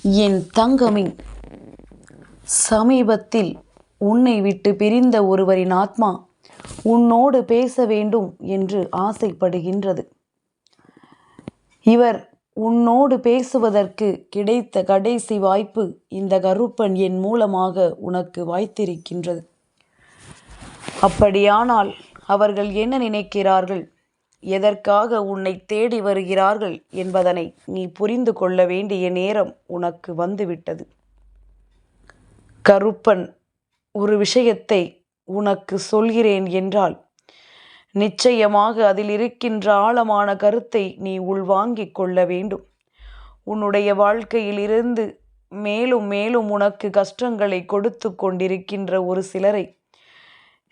என் தங்கமே, சமீபத்தில் உன்னை விட்டு பிரிந்த ஒருவரின் ஆத்மா உன்னோடு பேச வேண்டும் என்று ஆசைப்படுகின்றது. இவர் உன்னோடு பேசுவதற்கு கிடைத்த கடைசி வாய்ப்பு இந்த கருப்பன் என் மூலமாக உனக்கு வாய்த்திருக்கின்றது. அப்படியானால் அவர்கள் என்ன நினைக்கிறார்கள், எதற்காக உன்னை தேடி வருகிறார்கள் என்பதனை நீ புரிந்து கொள்ள வேண்டிய நேரம் உனக்கு வந்துவிட்டது. கருப்பன் ஒரு விஷயத்தை உனக்கு சொல்கிறேன் என்றால் நிச்சயமாக அதில் இருக்கின்ற ஆழமான கருத்தை நீ உள்வாங்கிக் கொள்ள வேண்டும். உன்னுடைய வாழ்க்கையில் இருந்து மேலும் மேலும் உனக்கு கஷ்டங்களை கொடுத்து கொண்டிருக்கின்ற ஒரு சிலரை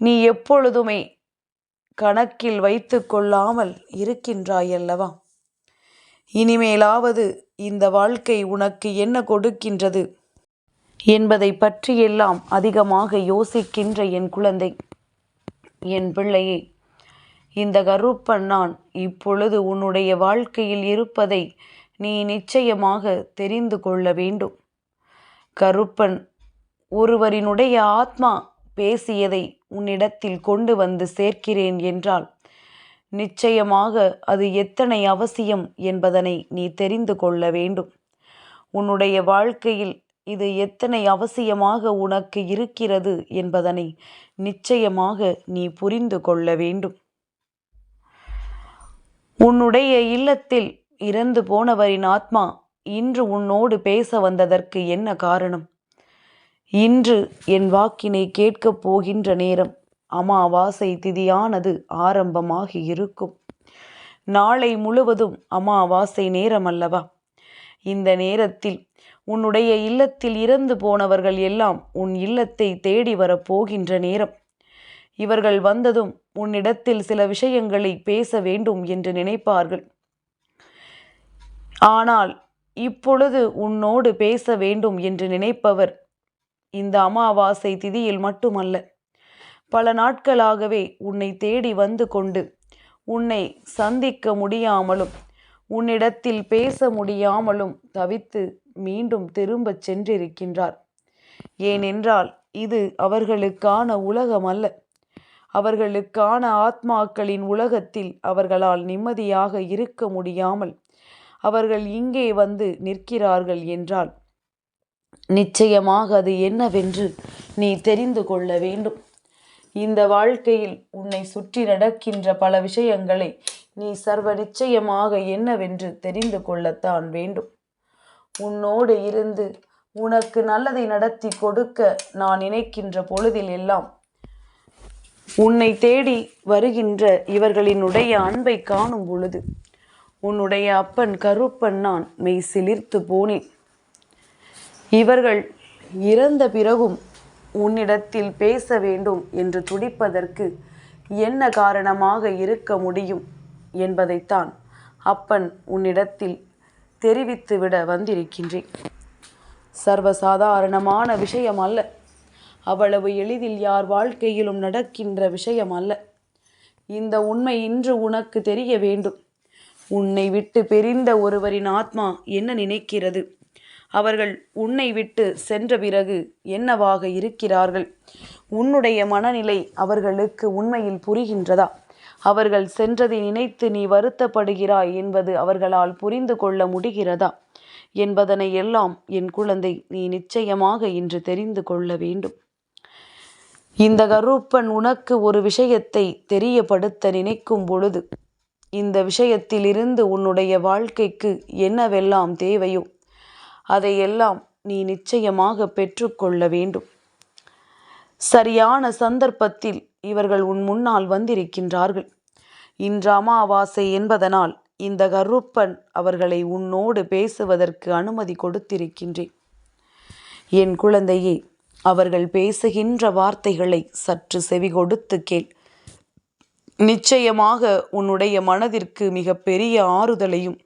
நீ எப்பொழுதுமே கணக்கில் வைத்து கொள்ளாமல் இருக்கின்றாயல்லவா? இனிமேலாவது இந்த வாழ்க்கை உனக்கு என்ன கொடுக்கின்றது என்பதை பற்றியெல்லாம் அதிகமாக யோசிக்கின்ற என் குழந்தை, என் பிள்ளையே, இந்த கருப்பன் நான் இப்பொழுது உன்னுடைய வாழ்க்கையில் இருப்பதை நீ நிச்சயமாக தெரிந்து கொள்ள வேண்டும். கருப்பன் ஒருவரினுடைய ஆத்மா பேசியதை உன்னிடத்தில் கொண்டு வந்து சேர்க்கிறேன் என்றால் நிச்சயமாக அது எத்தனை அவசியம் என்பதனை நீ தெரிந்து கொள்ள வேண்டும். உன்னுடைய வாழ்க்கையில் இது எத்தனை அவசியமாக உனக்கு இருக்கிறது என்பதனை நிச்சயமாக நீ புரிந்து கொள்ள வேண்டும். உன்னுடைய இல்லத்தில் இறந்து போனவரின் ஆத்மா இன்று உன்னோடு பேச வந்ததற்கு என்ன காரணம்? இன்று என் வாக்கினை கேட்கப் போகின்ற நேரம் அமாவாசை திதியானது ஆரம்பமாகி இருக்கும். நாளை முழுவதும் அமாவாசை நேரம் அல்லவா? இந்த நேரத்தில் உன்னுடைய இல்லத்தில் இறந்து போனவர்கள் எல்லாம் உன் இல்லத்தை தேடி வரப்போகின்ற நேரம். இவர்கள் வந்ததும் உன்னிடத்தில் சில விஷயங்களை பேச வேண்டும் என்று நினைப்பார்கள். ஆனால் இப்பொழுது உன்னோடு பேச வேண்டும் என்று நினைப்பவர் இந்த அமாவாசை திதியில் மட்டுமல்ல, பல நாட்களாகவே உன்னை தேடி வந்து கொண்டு உன்னை சந்திக்க முடியாமலும் உன்னிடத்தில் பேச முடியாமலும் தவித்து மீண்டும் திரும்பச் சென்றிருக்கின்றார். ஏனென்றால் இது அவர்களுக்கான உலகம் அல்ல. அவர்களுக்கான ஆத்மாக்களின் உலகத்தில் அவர்களால் நிம்மதியாக இருக்க முடியாமல் அவர்கள் இங்கே வந்து நிற்கிறார்கள் என்றால் நிச்சயமாக அது என்னவென்று நீ தெரிந்து கொள்ள வேண்டும். இந்த வாழ்க்கையில் உன்னை சுற்றி நடக்கின்ற பல விஷயங்களை நீ சர்வ நிச்சயமாக என்னவென்று தெரிந்து கொள்ளத்தான் வேண்டும். உன்னோடு இருந்து உனக்கு நல்லதை நடத்தி கொடுக்க நான் நினைக்கின்ற பொழுதில் எல்லாம் உன்னை தேடி வருகின்ற இவர்களினுடைய அன்பை காணும் பொழுது உன்னுடைய அப்பன் கருப்பன் நான் மெய் சிலிர்த்து போனேன். இவர்கள் இறந்த பிறகும் உன்னிடத்தில் பேச வேண்டும் என்று துடிப்பதற்கு என்ன காரணமாக இருக்க முடியும் என்பதைத்தான் அப்பன் உன்னிடத்தில் தெரிவித்துவிட வந்திருக்கின்றேன். சர்வசாதாரணமான விஷயம் அல்ல. அவ்வளவு எளிதில் யார் வாழ்க்கையிலும் நடக்கின்ற விஷயம் அல்ல. இந்த உண்மை இன்று உனக்கு தெரிய வேண்டும். உன்னை விட்டு பிரிந்த ஒருவரின் ஆத்மா என்ன நினைக்கிறது? அவர்கள் உன்னை விட்டு சென்ற பிறகு என்னவாக இருக்கிறார்கள்? உன்னுடைய மனநிலை அவர்களுக்கு உண்மையில் புரிகின்றதா? அவர்கள் சென்றதை நினைத்து நீ வருத்தப்படுகிறாய் என்பது அவர்களால் புரிந்து கொள்ள முடிகிறதா என்பதனை எல்லாம் என் குழந்தை நீ நிச்சயமாக இன்று தெரிந்து கொள்ள வேண்டும். இந்த கருப்பன் உனக்கு ஒரு விஷயத்தை தெரியப்படுத்த நினைக்கும் பொழுது இந்த விஷயத்திலிருந்து உன்னுடைய வாழ்க்கைக்கு என்னவெல்லாம் தேவையோ அதையெல்லாம் நீ நிச்சயமாக பெற்றுக்கொள்ள வேண்டும். சரியான சந்தர்ப்பத்தில் இவர்கள் உன் முன்னால் வந்திருக்கின்றார்கள். இன்று அமாவாசை என்பதனால் இந்த கருப்பன் அவர்களை உன்னோடு பேசுவதற்கு அனுமதி கொடுத்திருக்கின்றேன். என் குழந்தையே, அவர்கள் பேசுகின்ற வார்த்தைகளை சற்று செவி கொடுத்து கேள். நிச்சயமாக உன்னுடைய மனதிற்கு மிக பெரிய ஆறுதலையும்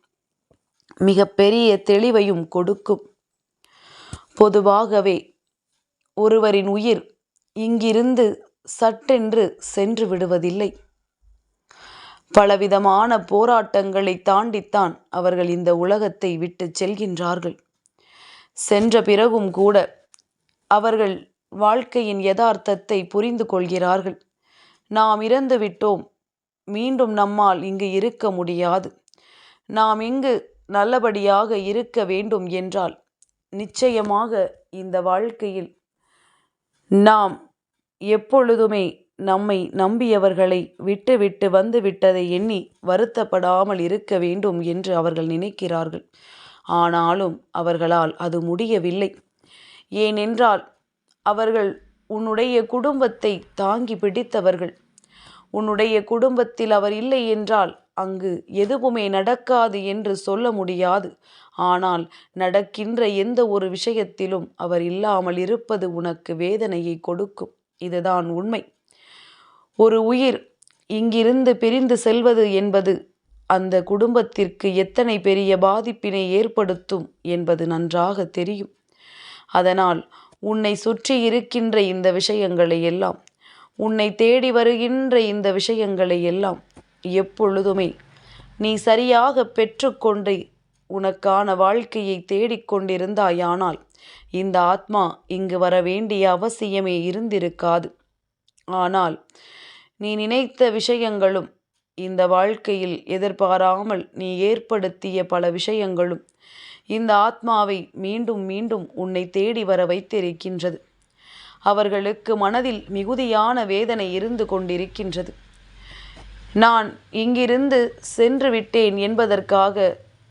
மிக பெரிய தெளிவையும் கொடுக்கும். பொதுவாகவே ஒருவரின் உயிர் இங்கிருந்து சட்டென்று சென்று விடுவதில்லை. பலவிதமான போராட்டங்களை தாண்டித்தான் அவர்கள் இந்த உலகத்தை விட்டு செல்கின்றார்கள். சென்ற பிறகும் கூட அவர்கள் வாழ்க்கையின் யதார்த்தத்தை புரிந்து கொள்கிறார்கள். நாம் இறந்து விட்டோம், மீண்டும் நம்மால் இங்கு இருக்க முடியாது. நாம் இங்கு நல்லபடியாக இருக்க வேண்டும் என்றால் நிச்சயமாக இந்த வாழ்க்கையில் நாம் எப்பொழுதுமே நம்மை நம்பியவர்களை விட்டுவிட்டு வந்துவிட்டதை எண்ணி வருத்தப்படாமல் இருக்க வேண்டும் என்று அவர்கள் நினைக்கிறார்கள். ஆனாலும் அவர்களால் அது முடியவில்லை. ஏனென்றால் அவர்கள் உன்னுடைய குடும்பத்தை தாங்கி பிடித்தவர்கள். உன்னுடைய குடும்பத்தில் அவர் இல்லை என்றால் அங்கு எதுவுமே நடக்காது என்று சொல்ல முடியாது. ஆனால் நடக்கின்ற எந்த ஒரு விஷயத்திலும் அவர் இல்லாமல் இருப்பது உனக்கு வேதனையை கொடுக்கும். இதுதான் உண்மை. ஒரு உயிர் இங்கிருந்து பிரிந்து செல்வது என்பது அந்த குடும்பத்திற்கு எத்தனை பெரிய பாதிப்பினை ஏற்படுத்தும் என்பது நன்றாக தெரியும். அதனால் உன்னை சுற்றி இருக்கின்ற இந்த விஷயங்களை எல்லாம், உன்னை தேடி வருகின்ற இந்த விஷயங்களை எல்லாம் எப்பொழுதுமே நீ சரியாக பெற்றுக்கொண்டு உனக்கான வாழ்க்கையை தேடிக்கொண்டிருந்தாயானால் இந்த ஆத்மா இங்கு வர வேண்டிய அவசியமே இருந்திருக்காது. ஆனால் நீ நினைத்த விஷயங்களும், இந்த வாழ்க்கையில் எதிர்பாராமல் நீ ஏற்படுத்திய பல விஷயங்களும் இந்த ஆத்மாவை மீண்டும் மீண்டும் உன்னை தேடி வர வைத்திருக்கின்றது. அவர்களுக்கு மனதில் மிகுதியான வேதனை இருந்து கொண்டிருக்கின்றது. நான் இங்கிருந்து சென்று விட்டேன் என்பதற்காக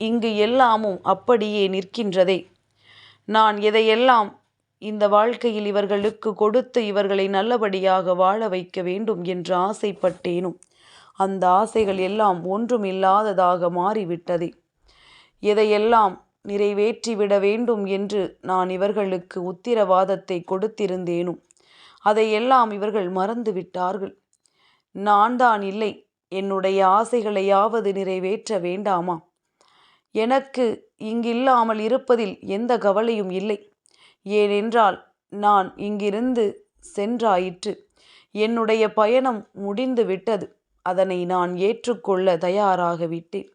இங்கு எல்லாமும் அப்படியே நிற்கின்றதே. நான் எதையெல்லாம் இந்த வாழ்க்கையில் இவர்களுக்கு கொடுத்து இவர்களை நல்லபடியாக வாழ வைக்க வேண்டும் என்று ஆசைப்பட்டேனும் அந்த ஆசைகள் எல்லாம் ஒன்றுமில்லாததாக மாறிவிட்டதே. எதையெல்லாம் நிறைவேற்றிவிட வேண்டும் என்று நான் இவர்களுக்கு உத்திரவாதத்தை கொடுத்திருந்தேனும் அதையெல்லாம் இவர்கள் மறந்து விட்டார்கள். நான் தான் இல்லை, என்னுடைய ஆசைகளையாவது நிறைவேற்ற வேண்டாமா? எனக்கு இங்கில்லாமல் இருப்பதில் எந்த கவலையும் இல்லை. ஏனென்றால் நான் இங்கிருந்து சென்றாயிற்று. என்னுடைய பயணம் முடிந்து விட்டது. அதனை நான் ஏற்றுக்கொள்ள தயாராகவிட்டேன்.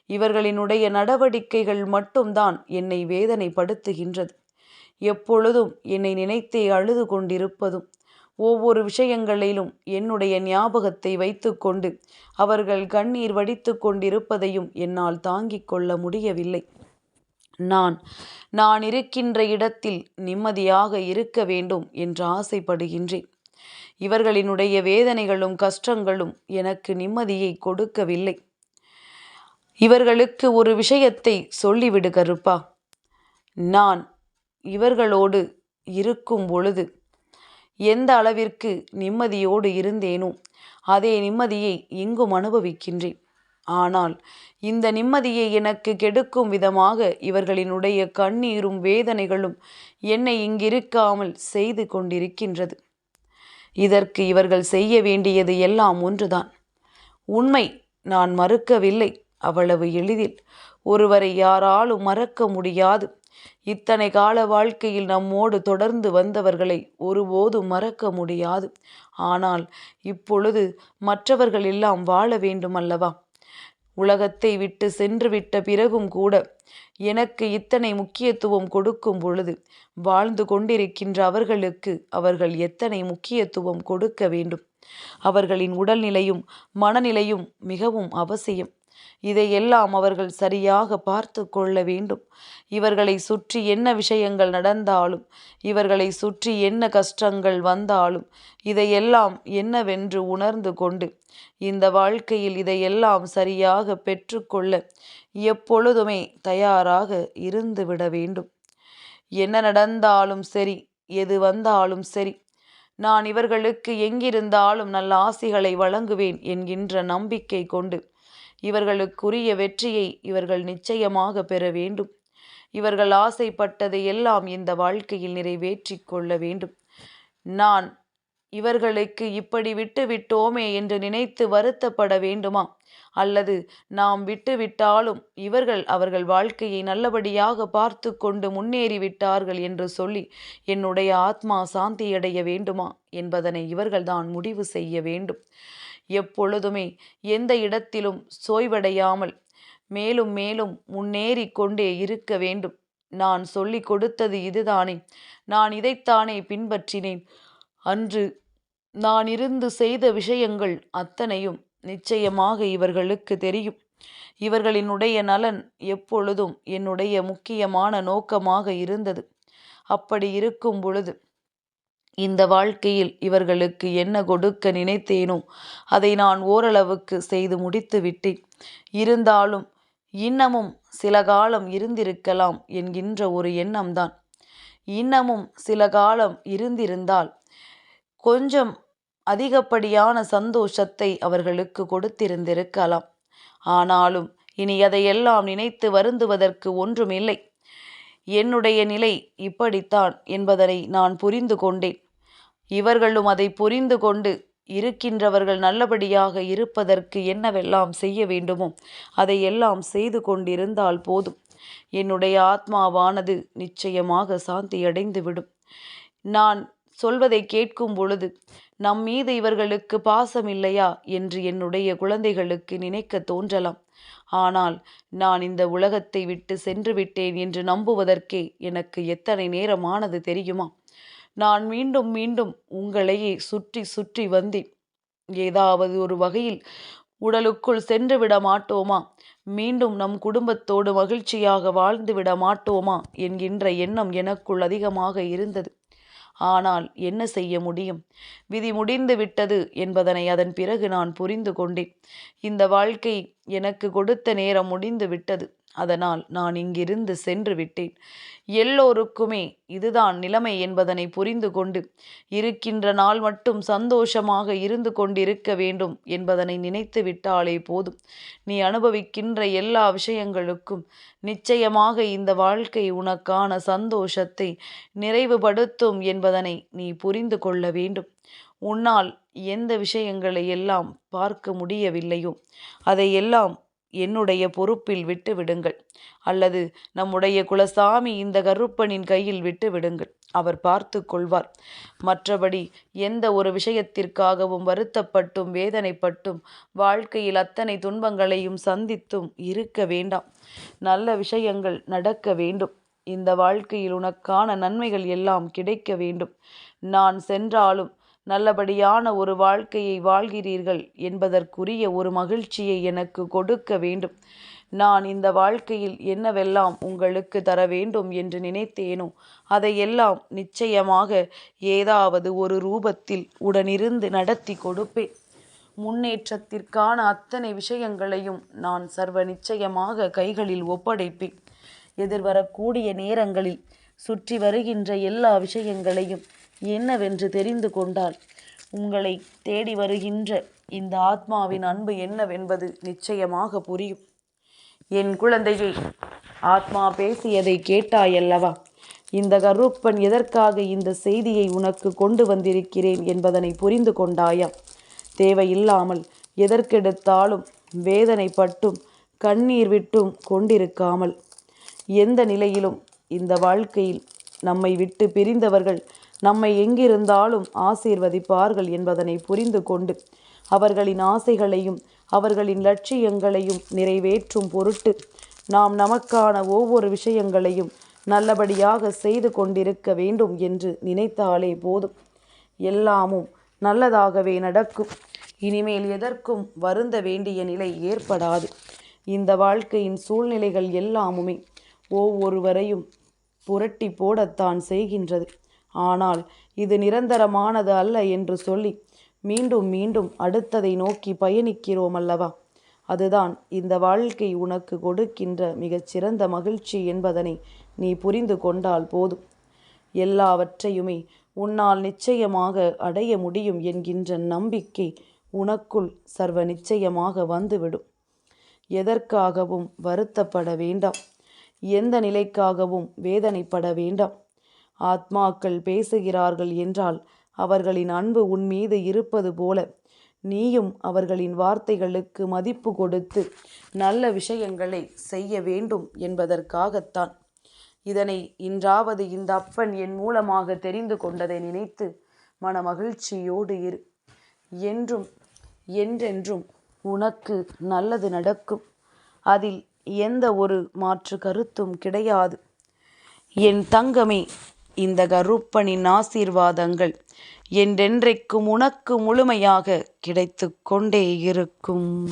இவர்களினுடைய நடவடிக்கைகள் மட்டும்தான் என்னை வேதனைப்படுத்துகின்றது. எப்பொழுதும் என்னை நினைத்தே அழுது கொண்டிருப்பதும், ஒவ்வொரு விஷயங்களிலும் என்னுடைய ஞாபகத்தை வைத்துக்கொண்டு அவர்கள் கண்ணீர் வடித்து கொண்டிருப்பதையும் என்னால் தாங்கிக் கொள்ள முடியவில்லை. நான் இருக்கின்ற இடத்தில் நிம்மதியாக இருக்க வேண்டும் என்று ஆசைப்படுகின்றேன். இவர்களினுடைய வேதனைகளும் கஷ்டங்களும் எனக்கு நிம்மதியை கொடுக்கவில்லை. இவர்களுக்கு ஒரு விஷயத்தை சொல்லிவிடு கருப்பா. நான் இவர்களோடு இருக்கும் பொழுது எந்த அளவிற்கு நிம்மதியோடு இருந்தேனோ அதே நிம்மதியை இங்கும் அனுபவிக்கின்றேன். ஆனால் இந்த நிம்மதியை எனக்கு கெடுக்கும் விதமாக இவர்களினுடைய கண்ணீரும் வேதனைகளும் என்னை இங்கிருக்காமல் செய்து கொண்டிருக்கின்றது. இதற்கு இவர்கள் செய்ய வேண்டியது எல்லாம் ஒன்றுதான். உண்மை, நான் மறுக்கவில்லை. அவ்வளவு எளிதில் ஒருவரை யாராலும் மறக்க முடியாது. இத்தனை கால வாழ்க்கையில் நம்மோடு தொடர்ந்து வந்தவர்களை ஒருபோதும் மறக்க முடியாது. ஆனால் இப்பொழுது மற்றவர்கள் எல்லாம் வாழ வேண்டும் அல்லவா? உலகத்தை விட்டு சென்று விட்ட பிறகும் கூட எனக்கு இத்தனை முக்கியத்துவம் கொடுக்கும் பொழுது வாழ்ந்து கொண்டிருக்கின்ற அவர்களுக்கு அவர்கள் எத்தனை முக்கியத்துவம் கொடுக்க வேண்டும்? அவர்களின் உடல்நிலையும் மனநிலையும் மிகவும் அவசியம். இதையெல்லாம் அவர்கள் சரியாக பார்த்து கொள்ள வேண்டும். இவர்களை சுற்றி என்ன விஷயங்கள் நடந்தாலும், இவர்களை சுற்றி என்ன கஷ்டங்கள் வந்தாலும் இதையெல்லாம் என்னவென்று உணர்ந்து கொண்டு இந்த வாழ்க்கையில் இதையெல்லாம் சரியாக பெற்றுக்கொள்ள எப்பொழுதுமே தயாராக இருந்து விட வேண்டும். என்ன நடந்தாலும் சரி, எது வந்தாலும் சரி, நான் இவர்களுக்கு எங்கிருந்தாலும் நல்ல ஆசிகளை வழங்குவேன் என்கின்ற நம்பிக்கை கொண்டு இவர்களுக்குரிய வெற்றியை இவர்கள் நிச்சயமாக பெற வேண்டும். இவர்கள் ஆசைப்பட்டதை எல்லாம் இந்த வாழ்க்கையில் நிறைவேற்றி கொள்ள வேண்டும். நான் இவர்களுக்கு இப்படி விட்டு விட்டோமே என்று நினைத்து வருத்தப்பட வேண்டுமா? அல்லது நாம் விட்டுவிட்டாலும் அவர்கள் வாழ்க்கையை நல்லபடியாக பார்த்து கொண்டு முன்னேறிவிட்டார்கள் என்று சொல்லி என்னுடைய ஆத்மா சாந்தியடைய வேண்டுமா என்பதனை இவர்கள்தான் முடிவு செய்ய வேண்டும். எப்பொழுதுமே எந்த இடத்திலும் சோய்வடையாமல் மேலும் மேலும் முன்னேறி கொண்டே இருக்க வேண்டும். நான் சொல்லிக் கொடுத்தது இதுதானே, நான் இதைத்தானே பின்பற்றினேன். அன்று நான் இருந்து செய்த விஷயங்கள் அத்தனையும் நிச்சயமாக இவர்களுக்கு தெரியும். இவர்களினுடைய நலன் எப்பொழுதும் என்னுடைய முக்கியமான நோக்கமாக இருந்தது. அப்படி இருக்கும் பொழுது இந்த வாழ்க்கையில் இவர்களுக்கு என்ன கொடுக்க நினைத்தேனோ அதை நான் ஓரளவுக்கு செய்து முடித்து விட்டேன். இருந்தாலும் இன்னமும் சில காலம் இருந்திருக்கலாம் என்கின்ற ஒரு எண்ணம்தான். இன்னமும் சில காலம் இருந்திருந்தால் கொஞ்சம் அதிகப்படியான சந்தோஷத்தை அவர்களுக்கு கொடுத்திருந்திருக்கலாம். ஆனாலும் இனி அதையெல்லாம் நினைத்து வருந்துவதற்கு ஒன்றுமில்லை. என்னுடைய நிலை இப்படித்தான் என்பதனை நான் புரிந்து கொண்டேன். இவர்களும் அதை புரிந்து கொண்டு இருக்கின்றவர்கள் நல்லபடியாக இருப்பதற்கு என்னவெல்லாம் செய்ய வேண்டுமோ அதையெல்லாம் செய்து கொண்டிருந்தால் போதும். என்னுடைய ஆத்மாவானது நிச்சயமாக சாந்தியடைந்து விடும். நான் சொல்வதை கேட்கும் பொழுது நம் மீது இவர்களுக்கு பாசம் இல்லையா என்று என்னுடைய குழந்தைகளுக்கு நினைக்க தோன்றலாம். ஆனால் நான் இந்த உலகத்தை விட்டு சென்று விட்டேன் என்று நம்புவதற்கே எனக்கு எத்தனை நேரமானது தெரியுமா? நான் மீண்டும் மீண்டும் உங்களையே சுற்றி சுற்றி வந்தேன். ஏதாவது ஒரு வகையில் உடலுக்குள் சென்று விட மாட்டோமா, மீண்டும் நம் குடும்பத்தோடு மகிழ்ச்சியாக வாழ்ந்து விட மாட்டோமா என்கின்ற எண்ணம் எனக்குள் அதிகமாக இருந்தது. ஆனால் என்ன செய்ய முடியும்? விதி முடிந்து விட்டது என்பதனை அதன் பிறகு நான் புரிந்து கொண்டேன். இந்த வாழ்க்கை எனக்கு கொடுத்த நேரம் முடிந்து விட்டது. அதனால் நான் இங்கிருந்து சென்று விட்டேன். எல்லோருக்குமே இதுதான் நிலைமை என்பதனை புரிந்து கொண்டு இருக்கின்ற நாள் மட்டும் சந்தோஷமாக இருந்து கொண்டிருக்க வேண்டும் என்பதனை நினைத்து விட்டாலே போதும். நீ அனுபவிக்கின்ற எல்லா விஷயங்களுக்கும் நிச்சயமாக இந்த வாழ்க்கை உனக்கான சந்தோஷத்தை நிறைவுபடுத்தும் என்பதனை நீ புரிந்து கொள்ள வேண்டும். உன்னால் எந்த விஷயங்களை எல்லாம் பார்க்க முடியவில்லையோ அதையெல்லாம் என்னுடைய பொறுப்பில் விட்டு விடுங்கள். அல்லது நம்முடைய குலசாமி இந்த கருப்பனின் கையில் விட்டு விடுங்கள். அவர் பார்த்து கொள்வார். மற்றபடி எந்த ஒரு விஷயத்திற்காகவும் வருத்தப்பட்டும் வேதனைப்பட்டும் வாழ்க்கையில் அத்தனை துன்பங்களையும் சந்தித்தும் இருக்க வேண்டாம். நல்ல விஷயங்கள் நடக்க வேண்டும். இந்த வாழ்க்கையில் உனக்கான நன்மைகள் எல்லாம் கிடைக்க வேண்டும். நான் சென்றாலும் நல்லபடியான ஒரு வாழ்க்கையை வாழ்கிறீர்கள் என்பதற்குரிய ஒரு மகிழ்ச்சியை எனக்கு கொடுக்க வேண்டும். நான் இந்த வாழ்க்கையில் என்னவெல்லாம் உங்களுக்கு தர வேண்டும் என்று நினைத்தேனோ அதையெல்லாம் நிச்சயமாக ஏதாவது ஒரு ரூபத்தில் உடனிருந்து நடத்தி கொடுப்பேன். முன்னேற்றத்திற்கான அத்தனை விஷயங்களையும் நான் சர்வ நிச்சயமாக கைகளில் ஒப்படைப்பேன். எதிர்வரக்கூடிய நேரங்களில் சுற்றி வருகின்ற எல்லா விஷயங்களையும் என்னவென்று தெரிந்து கொண்டால் உங்களை தேடி வருகின்ற இந்த ஆத்மாவின் அன்பு என்னவென்பது நிச்சயமாக புரியும். என் குழந்தையை, ஆத்மா பேசியதை கேட்டாயல்லவா? இந்த கருப்பன் எதற்காக இந்த செய்தியை உனக்கு கொண்டு வந்திருக்கிறேன் என்பதனை புரிந்து கொண்டாயா? தேவையில்லாமல் எதற்கெடுத்தாலும் வேதனைப்பட்டும் கண்ணீர் விட்டும் கொண்டிருக்காமல், எந்த நிலையிலும் இந்த வாழ்க்கையில் நம்மை விட்டு பிரிந்தவர்கள் நம்மை எங்கிருந்தாலும் ஆசீர்வதிப்பார்கள் என்பதனை புரிந்து கொண்டு அவர்களின் ஆசைகளையும் அவர்களின் லட்சியங்களையும் நிறைவேற்றும் பொருட்டு நாம் நமக்கான ஒவ்வொரு விஷயங்களையும் நல்லபடியாக செய்து கொண்டிருக்க வேண்டும் என்று நினைத்தாலே போதும். எல்லாமும் நல்லதாகவே நடக்கும். இனிமேல் எதற்கும் வருந்த வேண்டிய நிலை ஏற்படாது. இந்த வாழ்க்கையின் சூழ்நிலைகள் எல்லாமுமே ஒவ்வொருவரையும் புரட்டி போடத்தான் செய்கின்றது. ஆனால் இது நிரந்தரமானது அல்ல என்று சொல்லி மீண்டும் மீண்டும் அடுத்ததை நோக்கி பயணிக்கிறோம் அல்லவா? அதுதான் இந்த வாழ்க்கை உனக்கு கொடுக்கின்ற மிகச்சிறந்த மகிழ்ச்சி என்பதனை நீ புரிந்து கொண்டால் போதும். எல்லாவற்றையுமே உன்னால் நிச்சயமாக அடைய முடியும் என்கின்ற நம்பிக்கை உனக்குள் சர்வ நிச்சயமாக வந்துவிடும். எதற்காகவும் வருத்தப்பட வேண்டாம். எந்த நிலைக்காகவும் வேதனைப்பட வேண்டாம். ஆத்மாக்கள் பேசுகிறார்கள் என்றால் அவர்களின் அன்பு உன் மீது இருப்பது போல நீயும் அவர்களின் வார்த்தைகளுக்கு மதிப்பு கொடுத்து நல்ல விஷயங்களை செய்ய வேண்டும் என்பதற்காகத்தான். இதனை இன்றாவது இந்த அப்பன் என் மூலமாக தெரிந்து கொண்டதை நினைத்து மன மகிழ்ச்சியோடு இரு. என்றும் என்றென்றும் உனக்கு நல்லது நடக்கும். அதில் எந்த ஒரு மாற்று கருத்தும் கிடையாது. என் தங்கமே, இந்த கருப்பனின் ஆசீர்வாதங்கள் என்றென்றைக்கும் உனக்கு முழுமையாக கிடைத்து கொண்டே இருக்கும்.